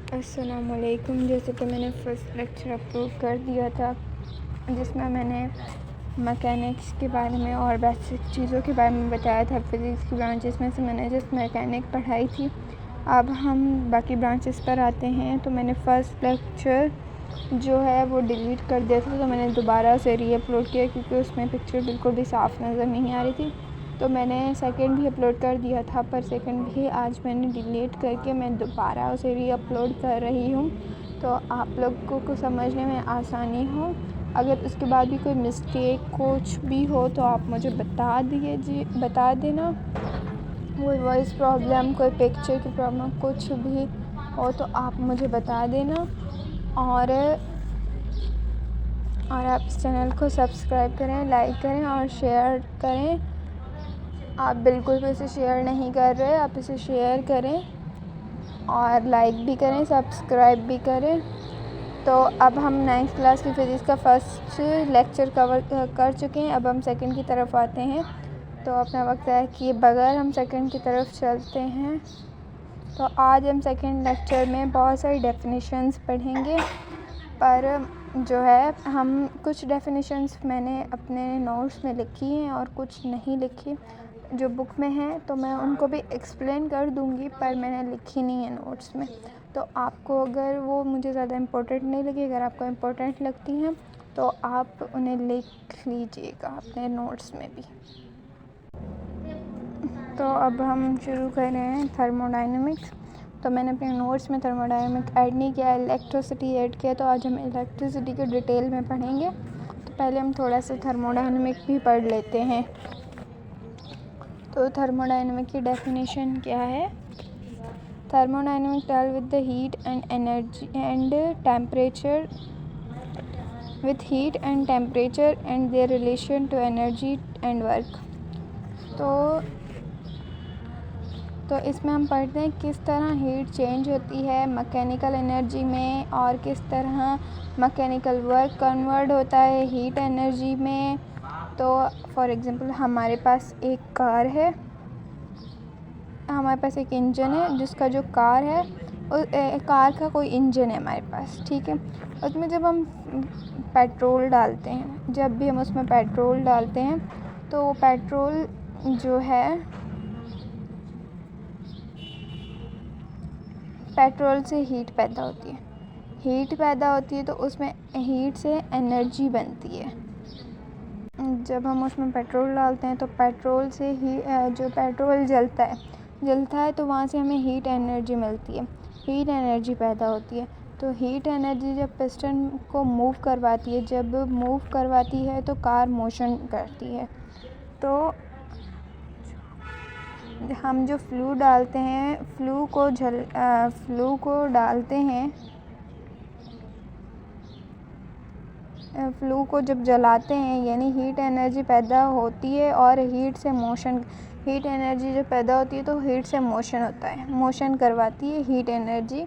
अस्सलामुअलैकुम। जैसे कि मैंने फ़र्स्ट लेक्चर अपलोड कर दिया था जिसमें मैंने मैकेनिक्स के बारे में और बेसिक चीज़ों के बारे में बताया था। फ़िज़िक्स की ब्रांचेस में से मैंने जस्ट मैकेनिक पढ़ाई थी। अब हम बाकी ब्रांचेस पर आते हैं। तो मैंने फ़र्स्ट लेक्चर जो है वो डिलीट कर दिया था, तो मैंने दोबारा से रीअपलोड किया क्योंकि उसमें पिक्चर बिल्कुल भी साफ़ नज़र नहीं आ रही थी। तो मैंने सेकंड भी अपलोड कर दिया था, पर सेकंड भी आज मैंने डिलीट करके मैं दोबारा उसे रीअपलोड कर रही हूँ, तो आप लोगों को समझने में आसानी हो। अगर उसके बाद भी कोई मिस्टेक कुछ भी हो तो आप मुझे बता देना। कोई वॉइस प्रॉब्लम, कोई पिक्चर की प्रॉब्लम, कुछ भी हो तो आप मुझे बता देना। और आप इस चैनल को सब्सक्राइब करें, लाइक करें और शेयर करें। आप बिल्कुल भी इसे शेयर नहीं कर रहे, आप इसे शेयर करें और लाइक भी करें, सब्सक्राइब भी करें। तो अब हम 9th क्लास की फ़िज़िक्स का फ़र्स्ट लेक्चर कवर कर चुके हैं। अब हम सेकंड की तरफ आते हैं। तो अपना वक्त है कि बगैर हम सेकंड की तरफ चलते हैं। तो आज हम सेकंड लेक्चर में बहुत सारी डेफिनेशंस पढ़ेंगे, पर जो है हम कुछ डेफिनेशंस मैंने अपने नोट्स में लिखी हैं और कुछ नहीं लिखी जो बुक में हैं, तो मैं उनको भी एक्सप्लेन कर दूँगी, पर मैंने लिखी नहीं है नोट्स में। तो आपको अगर वो मुझे ज़्यादा इम्पोर्टेंट नहीं लगी, अगर आपको इम्पोर्टेंट लगती हैं तो आप उन्हें लिख लीजिएगा अपने नोट्स में भी। तो अब हम शुरू कर रहे हैं थर्मोडायनेमिक्स। तो मैंने अपने नोट्स में थर्मोडायनेमिक ऐड नहीं किया, इलेक्ट्रिसिटी ऐड किया। तो आज हम इलेक्ट्रिसिटी के डिटेल में पढ़ेंगे। तो पहले हम थोड़ा सा थर्मोडायनेमिक भी पढ़ लेते हैं। तो थर्मोडायनेमिक की डेफिनेशन क्या है? Thermodynamics deal with the heat and energy and temperature, with heat and temperature and their relation to energy and work. तो इसमें हम पढ़ते हैं किस तरह हीट चेंज होती है मैकेनिकल एनर्जी में और किस तरह मैकेनिकल वर्क कन्वर्ट होता है हीट एनर्जी में। तो फॉर एग्ज़ाम्पल हमारे पास एक कार है, हमारे पास एक इंजन है जिसका जो कार है, कार का कोई इंजन है हमारे पास, ठीक है। उसमें जब हम पेट्रोल डालते हैं, जब भी हम उसमें पेट्रोल डालते हैं तो वो पेट्रोल जो है, पेट्रोल से हीट पैदा होती है। हीट पैदा होती है तो उसमें हीट से एनर्जी बनती है। जब हम उसमें पेट्रोल डालते हैं तो पेट्रोल से ही जो पेट्रोल जलता है तो वहाँ से हमें हीट एनर्जी मिलती है, हीट एनर्जी पैदा होती है। तो हीट एनर्जी जब पिस्टन को मूव करवाती है, जब मूव करवाती है तो कार मोशन करती है। तो हम जो फ्लू डालते हैं, फ्लू को डालते हैं, फ्लू को जब जलाते हैं यानी हीट एनर्जी पैदा होती है और हीट एनर्जी जब पैदा होती है तो हीट से मोशन होता है, मोशन करवाती है हीट एनर्जी।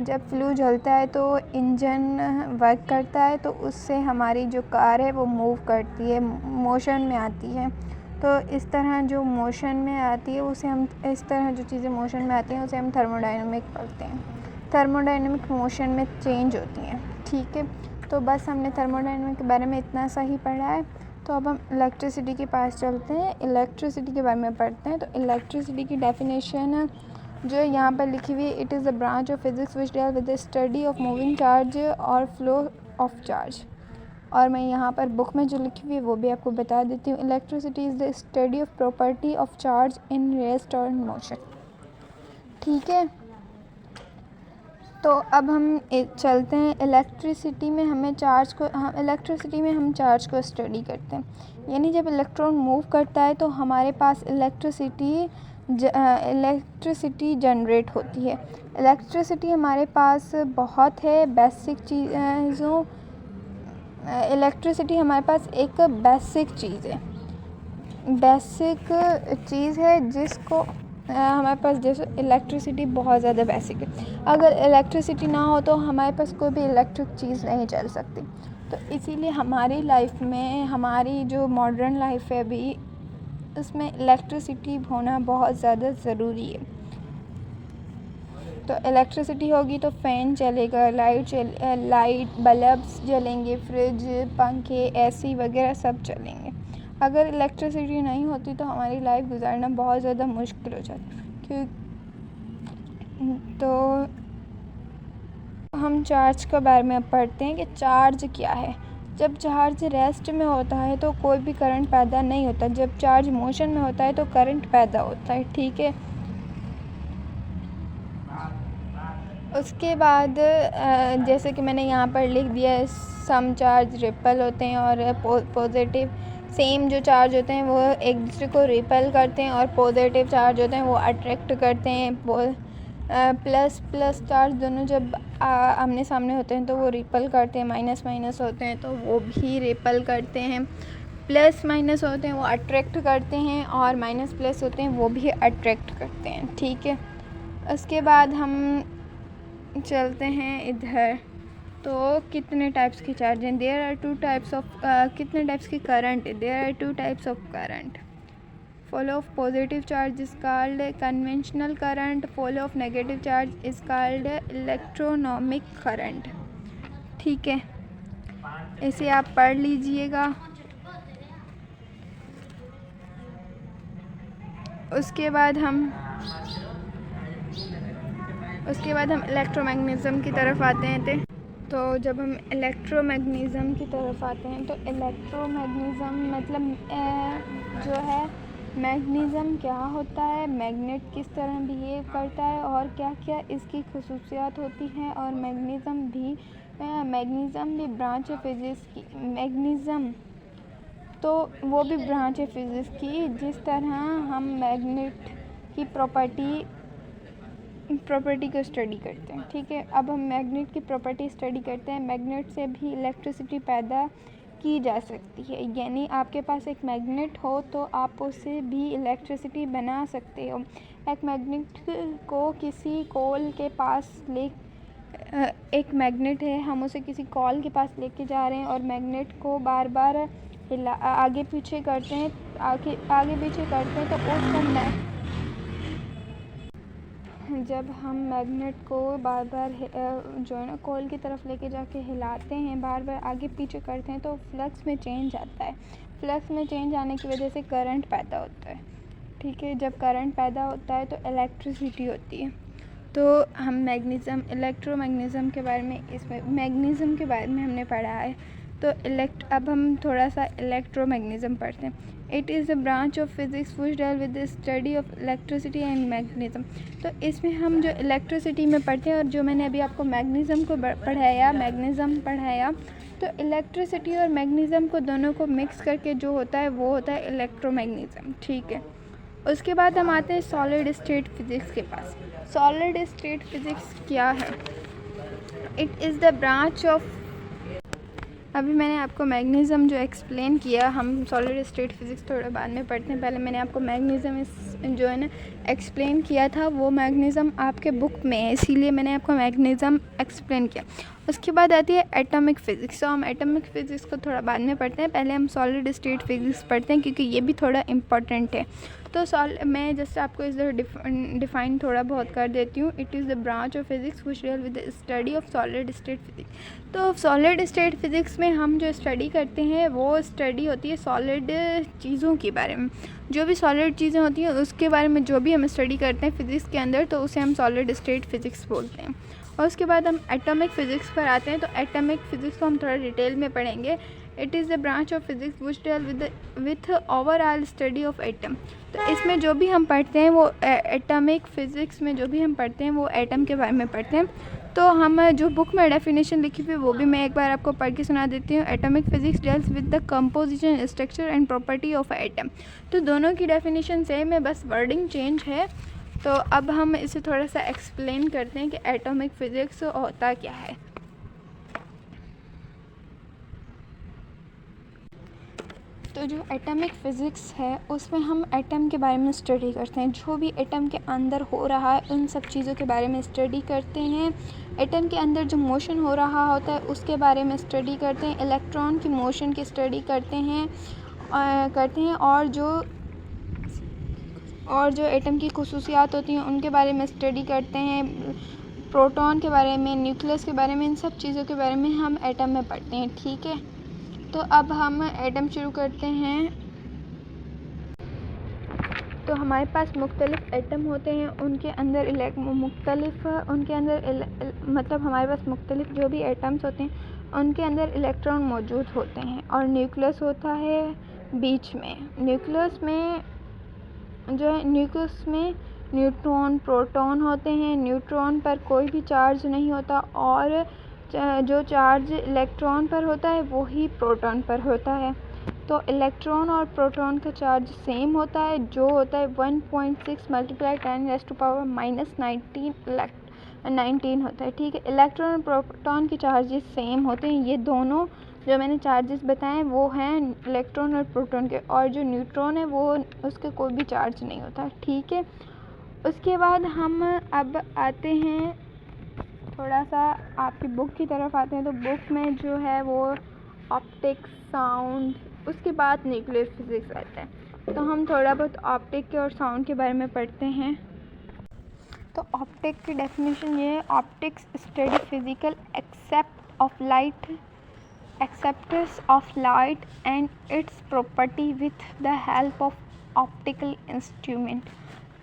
जब फ्लू जलता है तो इंजन वर्क करता है, तो उससे हमारी जो कार है वो मूव करती है, मोशन में आती है। तो इस तरह जो मोशन में आती है उसे हम, इस तरह जो चीज़ें मोशन में आती हैं उसे हम थर्मोडायनेमिक बोलते हैं। थर्मोडायनेमिक मोशन में चेंज होती हैं, ठीक है। तो बस हमने थर्मोडायनेमिक के बारे में इतना सा ही पढ़ा है। तो अब हम इलेक्ट्रिसिटी के पास चलते हैं, इलेक्ट्रिसिटी के बारे में पढ़ते हैं। तो इलेक्ट्रिसिटी की डेफिनेशन जो यहाँ पर लिखी हुई है, it is the branch of physics which deal with the study of moving charge और फ्लो ऑफ चार्ज। और मैं यहाँ पर बुक में जो लिखी हुई है वो भी आपको बता देती हूँ। Electricity is the study of property of charge in rest और इन मोशन, ठीक है। तो अब हम चलते हैं इलेक्ट्रिसिटी में हम चार्ज को स्टडी करते हैं। यानी जब इलेक्ट्रॉन मूव करता है तो हमारे पास इलेक्ट्रिसिटी जनरेट होती है। इलेक्ट्रिसिटी हमारे पास बहुत है बेसिक चीज़ों, इलेक्ट्रिसिटी हमारे पास एक बेसिक चीज़ है जिसको हमारे पास, जैसे इलेक्ट्रिसिटी बहुत ज़्यादा बेसिक है। अगर इलेक्ट्रिसिटी ना हो तो हमारे पास कोई भी इलेक्ट्रिक चीज़ नहीं चल सकती। तो इसीलिए हमारी लाइफ में, हमारी जो मॉडर्न लाइफ है अभी, उसमें इलेक्ट्रिसिटी होना बहुत ज़्यादा ज़रूरी है। तो इलेक्ट्रिसिटी होगी तो फ़ैन चलेगा, लाइट बल्ब्स जलेंगे, फ्रिज, पंखे, एसी वगैरह सब चलेंगे। अगर इलेक्ट्रिसिटी नहीं होती तो हमारी लाइफ गुजारना बहुत ज़्यादा मुश्किल हो जाता। तो हम चार्ज के बारे में अब पढ़ते हैं कि चार्ज क्या है। जब चार्ज रेस्ट में होता है तो कोई भी करंट पैदा नहीं होता। जब चार्ज मोशन में होता है तो करंट पैदा होता है। ठीक है, उसके बाद जैसे कि मैंने यहाँ पर लिख दिया है, सम चार्ज रिपल होते हैं और पॉजिटिव, सेम जो चार्ज होते हैं वो एक दूसरे को रिपल करते हैं और पॉजिटिव चार्ज होते हैं वो अट्रैक्ट करते हैं। प्लस प्लस चार्ज दोनों जब आमने सामने होते हैं तो वो रिपल करते हैं, माइनस माइनस होते हैं तो वो भी रिपल करते हैं। प्लस माइनस होते हैं वो अट्रैक्ट करते हैं और माइनस प्लस होते हैं वो भी अट्रैक्ट करते हैं। ठीक है, उसके बाद हम चलते हैं इधर। तो कितने टाइप्स के चार्ज हैं? There are two types of कितने टाइप्स के करंट है? There are two types of current. Flow of positive charge is called conventional current. Flow of negative charge is called electronomic current. ठीक है, इसे आप पढ़ लीजिएगा। उसके बाद हम इलेक्ट्रोमैग्नेटिज्म की तरफ आते हैं। तो जब हम इलेक्ट्रोमैग्नेटिज्म की तरफ आते हैं तो इलेक्ट्रोमैग्नेटिज्म मतलब जो है मैग्नेटिज्म क्या होता है, मैग्नेट किस तरह बिहेव करता है और क्या क्या इसकी खसूसियात होती हैं। और मैग्नेटिज्म भी ब्रांच है फिज़िक्स की। मैग्नेटिज्म तो वो भी ब्रांच है फिज़िक्स की। जिस तरह हम मैग्नेट की प्रॉपर्टी को स्टडी करते हैं। ठीक है, अब हम मैग्नेट की प्रॉपर्टी स्टडी करते हैं। मैग्नेट से भी इलेक्ट्रिसिटी पैदा की जा सकती है, यानी आपके पास एक मैग्नेट हो तो आप उससे भी इलेक्ट्रिसिटी बना सकते हो। एक मैग्नेट को किसी कॉल के पास एक मैग्नेट है, हम उसे किसी कॉल के पास लेके जा रहे हैं और मैग्नेट को बार बार आगे पीछे करते हैं तो उस समय जब हम मैग्नेट को बार बार जो है ना कॉल की तरफ लेके जाके हिलाते हैं, बार बार आगे पीछे करते हैं तो फ्लक्स में चेंज आता है। फ्लक्स में चेंज आने की वजह से करंट पैदा होता है। ठीक है, जब करंट पैदा होता है तो इलेक्ट्रिसिटी होती है। तो हम इलेक्ट्रोमैग्नेटिज्म के बारे में मैग्नेटिज्म के बारे में हमने पढ़ा है। तो अब हम थोड़ा सा इलेक्ट्रोमैग्नेटिज्म पढ़ते हैं। It is a branch of physics which deal with the study of electricity and magnetism. तो इसमें हम जो इलेक्ट्रिसिटी में पढ़ते हैं और जो मैंने अभी आपको मैग्नेटिज्म पढ़ाया, तो इलेक्ट्रिसिटी और मैग्नेटिज्म को दोनों को मिक्स करके जो होता है वो होता है इलेक्ट्रोमैग्नेटिज्म। ठीक है, उसके बाद हम आते हैं सॉलिड स्टेट फिज़िक्स के पास। सॉलिड स्टेट फिज़िक्स क्या है? It is the branch of, अभी मैंने आपको मैग्नेटिज्म जो एक्सप्लेन किया, हम सॉलिड स्टेट फिज़िक्स थोड़ा बाद में पढ़ते हैं। पहले मैंने आपको मैग्नेटिज्म जो है ना एक्सप्लेन किया था, वो मैग्नेटिज्म आपके बुक में है, इसीलिए मैंने आपको मैग्नेटिज्म एक्सप्लेन किया। उसके बाद आती है एटॉमिक फ़िज़िक्स। तो हम एटॉमिक फ़िज़िक्स को थोड़ा बाद में पढ़ते हैं, पहले हम सॉलिड स्टेट फिज़िक्स पढ़ते हैं क्योंकि ये भी थोड़ा इम्पॉर्टेंट है। तो मैं जैसे आपको इधर डिफ़ाइन थोड़ा बहुत कर देती हूँ। It is the branch of physics which deal with the study of solid state physics. तो सॉलिड स्टेट फिज़िक्स में हम जो स्टडी करते हैं वो स्टडी होती है सॉलिड चीज़ों के बारे में। जो भी सॉलिड चीज़ें होती हैं उसके बारे में जो भी हम स्टडी करते हैं फिज़िक्स के अंदर, तो उसे हम सॉलिड स्टेट फिज़िक्स बोलते हैं। और उसके बाद हम एटॉमिक फ़िज़िक्स पर आते हैं। तो एटॉमिक फ़िज़िक्स को हम थोड़ा डिटेल में पढ़ेंगे। It is the branch of physics which deal with overall study of atom. तो इसमें जो भी हम पढ़ते हैं वो एटॉमिक फ़िज़िक्स में जो भी हम पढ़ते हैं वो एटम के बारे में पढ़ते हैं। तो हम जो बुक में डेफिनेशन लिखी हुई वो भी मैं एक बार आपको पढ़ के सुना देती हूँ। Atomic physics deals with the composition, structure and property of atom. तो दोनों की डेफिनेशन सेम है, बस वर्डिंग चेंज है। तो अब हम इसे थोड़ा सा एक्सप्लेन करते हैं कि एटॉमिक फ़िज़िक्स होता क्या है। तो जो एटॉमिक फ़िज़िक्स है उसमें हम एटम के बारे में स्टडी करते हैं। जो भी एटम के अंदर हो रहा है उन सब चीज़ों के बारे में स्टडी करते हैं। एटम के अंदर जो मोशन हो रहा होता है उसके बारे में स्टडी करते हैं। इलेक्ट्रॉन की मोशन की स्टडी करते हैं और जो और जो एटम की खुसूसियात होती हैं उनके बारे में स्टडी करते हैं, प्रोटॉन के बारे में, न्यूक्लियस के बारे में, इन सब चीज़ों के बारे में हम एटम में पढ़ते हैं। ठीक है, तो अब हम एटम शुरू करते हैं। तो हमारे पास मुख्तलिफ़ एटम होते हैं, उनके अंदर मतलब हमारे पास मुख्तलिफ़ जो भी एटम्स होते हैं उनके अंदर इलेक्ट्रॉन मौजूद होते हैं और न्यूक्लियस होता है बीच में। न्यूक्लियस में न्यूट्रॉन, प्रोटॉन होते हैं। न्यूट्रॉन पर कोई भी चार्ज नहीं होता और जो चार्ज इलेक्ट्रॉन पर होता है वही प्रोटॉन पर होता है। तो इलेक्ट्रॉन और प्रोटॉन का चार्ज सेम होता है, जो होता है 1.6 × 10⁻⁹ 19 होता है। ठीक है, इलेक्ट्रॉन और प्रोटॉन के चार्जेस सेम होते हैं। ये दोनों जो मैंने चार्जेस बताए वो हैं इलेक्ट्रॉन और प्रोटॉन के, और जो न्यूट्रॉन है वो उसके कोई भी चार्ज नहीं होता। ठीक है, उसके बाद हम अब आते हैं थोड़ा सा आपकी बुक की तरफ आते हैं। तो बुक में जो है वो ऑप्टिक्स, साउंड, उसके बाद न्यूक्लियर फिज़िक्स आता है। तो हम थोड़ा बहुत ऑप्टिक के और साउंड के बारे में पढ़ते हैं। तो ऑप्टिक की डेफिनेशन ये है, optics study physical acceptance of light and its property with the help of optical instrument।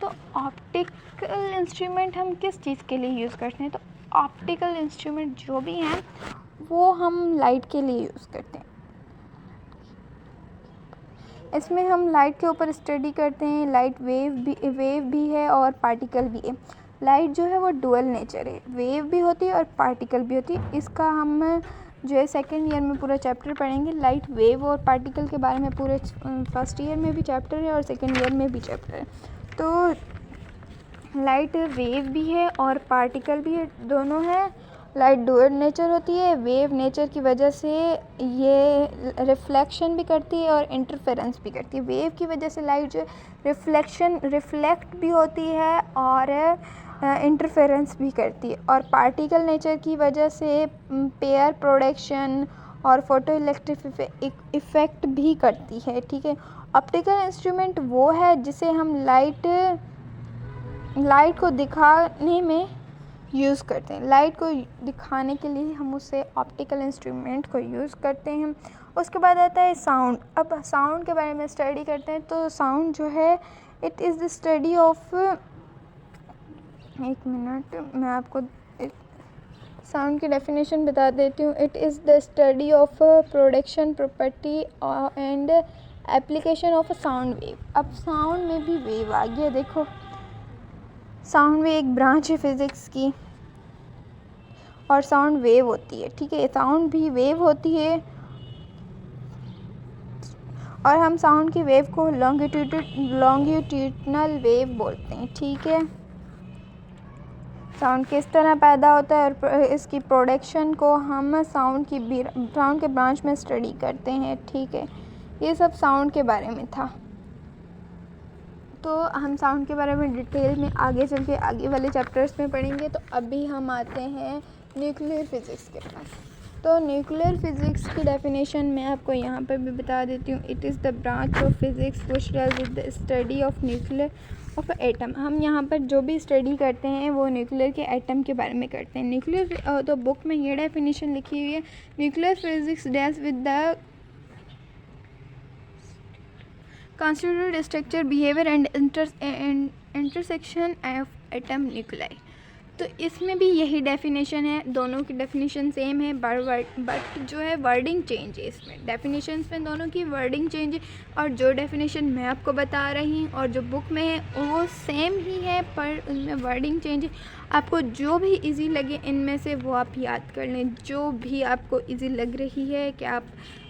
तो ऑप्टिकल इंस्ट्रूमेंट हम किस चीज़ के लिए यूज़ करते हैं? तो ऑप्टिकल इंस्ट्रूमेंट जो भी हैं वो हम लाइट के लिए यूज़ करते हैं। इसमें हम लाइट के ऊपर स्टडी करते हैं। लाइट वेव भी है और पार्टिकल भी है। लाइट जो है वो डुअल नेचर है, वेव भी होती है और पार्टिकल भी होती है। इसका हम जो है सेकेंड ईयर में पूरा चैप्टर पढ़ेंगे। लाइट, वेव और पार्टिकल के बारे में पूरे फर्स्ट ईयर में भी चैप्टर है और सेकेंड ईयर में भी चैप्टर है। तो लाइट वेव भी है और पार्टिकल भी है, दोनों है। लाइट डुअल नेचर होती है। वेव नेचर की वजह से ये रिफ्लेक्शन भी करती है और इंटरफेरेंस भी करती है। वेव की वजह से लाइट जो रिफ्लेक्ट भी होती है और इंटरफेरेंस भी करती है। और पार्टिकल नेचर की वजह से पेयर प्रोडक्शन और फोटो इलेक्ट्रिक इफ़ेक्ट भी करती है। ठीक है, ऑप्टिकल इंस्ट्रूमेंट वो है जिसे हम लाइट को दिखाने में यूज़ करते हैं। लाइट को दिखाने के लिए हम उसे ऑप्टिकल इंस्ट्रूमेंट को यूज़ करते हैं। उसके बाद आता है साउंड। अब साउंड के बारे में स्टडी करते हैं। तो साउंड जो है it is the study of, एक मिनट मैं आपको साउंड की डेफिनेशन बता देती हूँ। It is the study of production, property and application of a sound wave. अब साउंड में भी वेव आ गया। देखो, साउंड भी एक ब्रांच है फिज़िक्स की और साउंड वेव होती है। ठीक है, साउंड भी वेव होती है और हम साउंड की वेव को लॉन्गिट्यूडनल वेव बोलते हैं। ठीक है, साउंड किस तरह पैदा होता है और इसकी प्रोडक्शन को हम साउंड के ब्रांच में स्टडी करते हैं। ठीक है, ये सब साउंड के बारे में था। तो हम साउंड के बारे में डिटेल में आगे चल के आगे वाले चैप्टर्स में पढ़ेंगे। तो अभी हम आते हैं न्यूक्लियर फिज़िक्स के पास। तो न्यूक्लियर फिज़िक्स की डेफिनेशन मैं आपको यहाँ पर भी बता देती हूँ। It is the branch of physics which deals with the study of nuclear of atom. हम यहाँ पर जो भी स्टडी करते हैं वो न्यूक्लियर के एटम के बारे में करते हैं। न्यूक्लियर, तो बुक में ये डेफिनेशन लिखी हुई है, nuclear physics deals with the constituted structure, behavior and intersection of atom nuclei। तो इसमें भी यही डेफिनेशन है, दोनों की डेफिनेशन सेम है, बट जो है वर्डिंग चेंज है। इसमें डेफिनेशंस में दोनों की वर्डिंग चेंज है और जो डेफिनेशन मैं आपको बता रही हूँ और जो बुक में है वो सेम ही है, पर उनमें वर्डिंग चेंज है। आपको जो भी इजी लगे इनमें से वो आप याद कर लें। जो भी आपको इजी लग रही है कि आप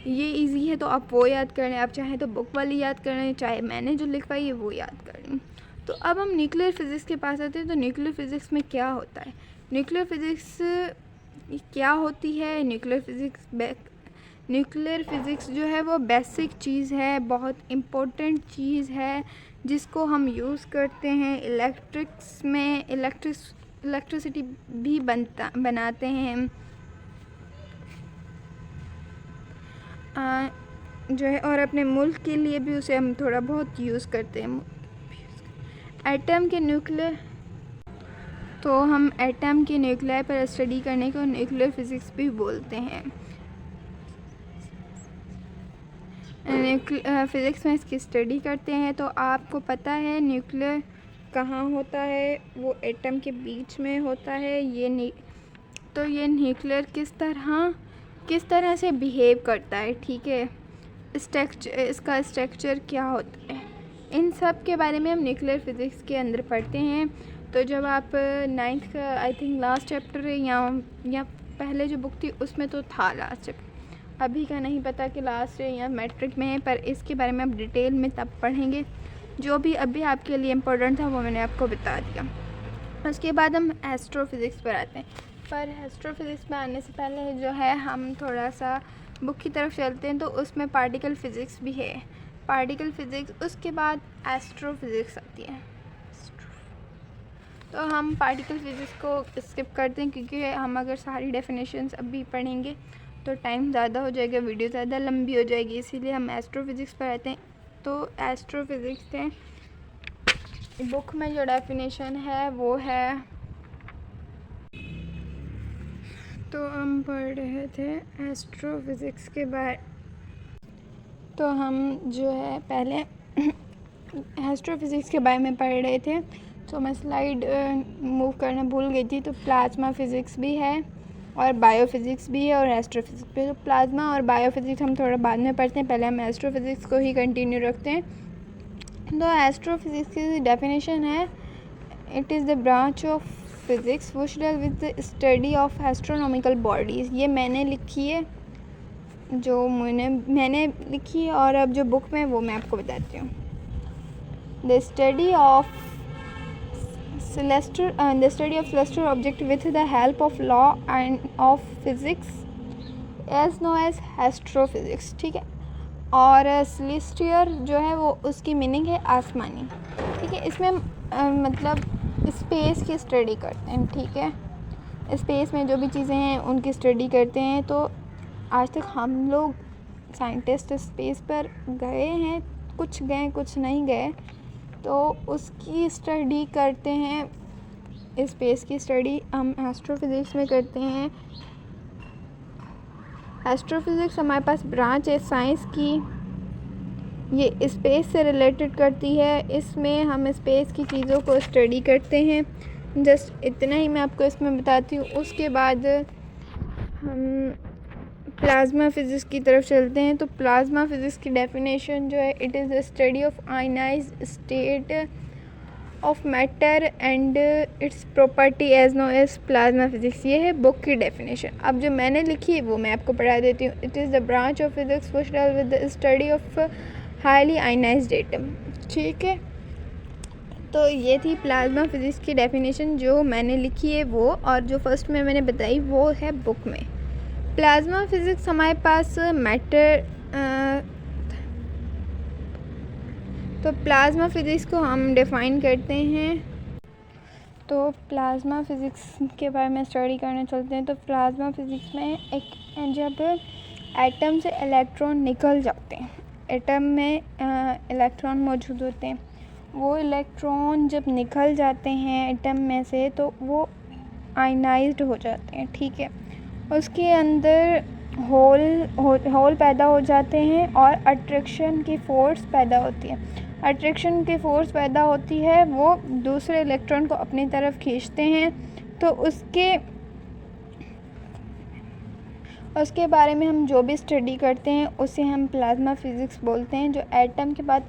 ये इजी है तो आप वो याद कर लें, आप चाहें तो बुक वाली याद कर लें, चाहे मैंने जो लिखवाई है वो याद कर लें। तो अब हम न्यूक्लियर फिज़िक्स के पास आते हैं। तो न्यूक्लियर फिज़िक्स में क्या होता है? न्यूक्लियर फिज़िक्स क्या होती है? न्यूक्लियर फिज़िक्स जो है वो बेसिक चीज़ है, बहुत इम्पोर्टेंट चीज़ है जिसको हम यूज़ करते हैं इलेक्ट्रिक्स में। इलेक्ट्रिसिटी भी बनाते हैं जो है, और अपने मुल्क के लिए भी उसे हम थोड़ा बहुत यूज़ करते हैं। एटम के न्यूक्लियर, तो हम एटम के न्यूक्लियर पर स्टडी करने को न्यूक्लियर फिज़िक्स भी बोलते हैं। फिज़िक्स में इसकी स्टडी करते हैं। तो आपको पता है न्यूक्लियर कहाँ होता है, वो एटम के बीच में होता है। तो ये न्यूक्लियर किस तरह से बिहेव करता है, ठीक है, इसका स्ट्रक्चर क्या होता है, इन सब के बारे में हम न्यूक्लियर फिज़िक्स के अंदर पढ़ते हैं। तो जब आप 9th का आई थिंक लास्ट चैप्टर या पहले जो बुक थी उसमें तो था लास्ट चैप्टर, अभी का नहीं पता कि लास्ट है या मैट्रिक में है, पर इसके बारे में आप डिटेल में तब पढ़ेंगे। जो भी अभी आपके लिए इम्पोर्टेंट था वो मैंने आपको बता दिया। उसके बाद हम एस्ट्रोफिज़िक्स पर आते हैं। पर एस्ट्रोफिज़िक्स में आने से पहले जो है हम थोड़ा सा बुक की तरफ चलते हैं। तो उसमें पार्टिकल फ़िज़िक्स भी है, पार्टिकल फ़िज़िक्स, उसके बाद एस्ट्रोफिज़िक्स आती है। तो हम पार्टिकल फ़िज़िक्स को स्किप करते हैं क्योंकि हम अगर सारी डेफिनेशंस अभी पढ़ेंगे तो टाइम ज़्यादा हो जाएगा, वीडियो ज़्यादा लंबी हो जाएगी, इसीलिए हम एस्ट्रोफिज़िक्स पर आते हैं। तो एस्ट्रोफिज़िक्स है, बुक में जो डेफिनेशन है वो है, तो हम पढ़ रहे थे एस्ट्रोफिज़िक्स के बारे। तो हम जो है पहले एस्ट्रोफिज़िक्स के बारे में पढ़ रहे थे। तो मैं स्लाइड मूव करना भूल गई थी। तो प्लाज्मा फ़िज़िक्स भी है और बायोफिज़िक्स भी है और एस्ट्रोफिज़िक्स भी है। तो प्लाज्मा और बायोफिज़िक्स हम थोड़ा बाद में पढ़ते हैं, पहले हम एस्ट्रोफिज़िक्स को ही कंटिन्यू रखते हैं। तो एस्ट्रोफिज़िक्स की डेफिनेशन है, it is the branch of physics which deal with the study of astronomical bodies। ये मैंने लिखी है, मैंने लिखी है, और अब जो बुक में है वो मैं आपको बताती हूँ। The study of celestial object with the help of law and of physics as known as astrophysics, ठीक है। और celestial जो है वो उसकी मीनिंग है आसमानी, ठीक है। इसमें मतलब स्पेस की स्टडी करते हैं, ठीक है। स्पेस में जो भी चीज़ें हैं उनकी स्टडी करते हैं। तो आज तक हम लोग साइंटिस्ट स्पेस पर गए हैं, कुछ गए कुछ नहीं गए, तो उसकी स्टडी करते हैं। स्पेस की स्टडी हम एस्ट्रोफिज़िक्स में करते हैं। एस्ट्रोफिज़िक्स हमारे पास ब्रांच है साइंस की, ये स्पेस से रिलेटेड करती है। इसमें हम स्पेस की चीज़ों को स्टडी करते हैं। जस्ट इतना ही मैं आपको इसमें बताती हूँ। उसके बाद हम प्लाज्मा फ़िज़िक्स की तरफ चलते हैं। तो प्लाज्मा फ़िज़िक्स की डेफिनेशन जो है, it is the study of ionised state of matter and its property as known as plasma physics. ये है बुक की डेफिनेशन। अब जो मैंने लिखी है वो मैं आपको पढ़ा देती हूँ। It is the branch of physics which deal with the study of highly ionised atom, ठीक है। तो ये थी प्लाज्मा फ़िज़िक्स की डेफिनेशन जो मैंने लिखी है वो, और जो फर्स्ट में मैंने बताई वो है बुक में। प्लाज्मा फ़िज़िक्स हमारे पास मैटर, तो प्लाज्मा फ़िज़िक्स को हम डिफ़ाइन करते हैं। तो प्लाज्मा फ़िज़िक्स के बारे में स्टडी करने चलते हैं। तो प्लाज्मा फ़िज़िक्स में जब एटम से इलेक्ट्रॉन निकल जाते हैं, एटम में इलेक्ट्रॉन मौजूद होते हैं, वो इलेक्ट्रॉन जब निकल जाते हैं एटम में से तो वो आयनाइज्ड हो जाते हैं, ठीक है। उसके अंदर होल पैदा हो जाते हैं और अट्रैक्शन की फ़ोर्स पैदा होती है। अट्रैक्शन की फ़ोर्स पैदा होती है, वो दूसरे इलेक्ट्रॉन को अपनी तरफ खींचते हैं। तो उसके बारे में हम जो भी स्टडी करते हैं उसे हम प्लाज्मा फ़िज़िक्स बोलते हैं। जो एटम के बाद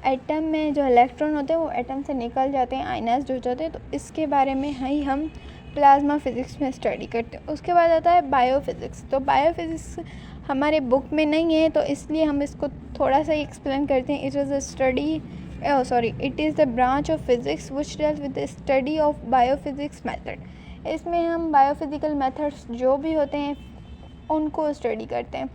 एटम में जो इलेक्ट्रॉन होते हैं वो एटम से निकल जाते हैं, आयनाइज्ड हो जाते हैं। तो इसके बारे में ही हम प्लाज्मा फ़िज़िक्स में स्टडी करते हैं। उसके बाद आता है बायोफिज़िक्स। तो बायोफिज़िक्स हमारे बुक में नहीं है, तो इसलिए हम इसको थोड़ा सा एक्सप्लेन करते हैं। It is the branch of physics which deals with the study of biophysics method. इसमें हम बायोफिज़िकल मेथड्स जो भी होते हैं उनको स्टडी करते हैं।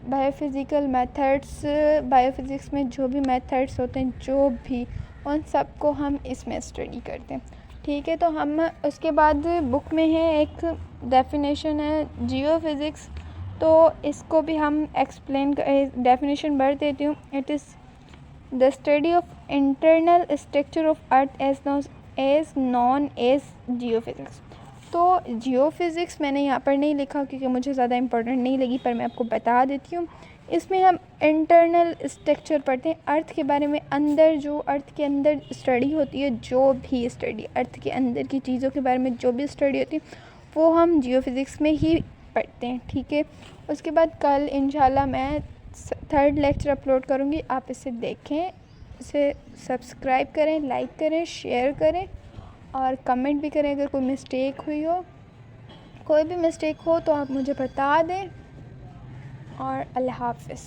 बायोफिज़िकल मेथड्स, बायोफिज़िक्स में जो भी मेथड्स होते हैं, जो भी, उन सब को हम इसमें स्टडी करते हैं, ठीक है। तो हम उसके बाद बुक में है एक डेफिनेशन है जियोफिज़िक्स। तो इसको भी हम एक्सप्लेन डेफिनेशन भर देती हूँ। It is the study of internal structure of earth as known as geophysics. तो जियोफिज़िक्स मैंने यहाँ पर नहीं लिखा क्योंकि मुझे ज़्यादा इम्पोर्टेंट नहीं लगी, पर मैं आपको बता देती हूँ। इसमें हम इंटरनल स्ट्रक्चर पढ़ते हैं, अर्थ के बारे में, अंदर जो अर्थ के अंदर स्टडी होती है, जो भी स्टडी अर्थ के अंदर की चीज़ों के बारे में जो भी स्टडी होती है वो हम जियोफिज़िक्स में ही पढ़ते हैं, ठीक है। उसके बाद कल इंशाल्लाह मैं 3rd लेक्चर अपलोड करूँगी, आप इसे देखें, इसे सब्सक्राइब करें, लाइक करें, शेयर करें और कमेंट भी करें अगर कोई मिस्टेक हुई हो। कोई भी मिस्टेक हो तो आप मुझे बता दें और अल्लाह हाफ़िज़।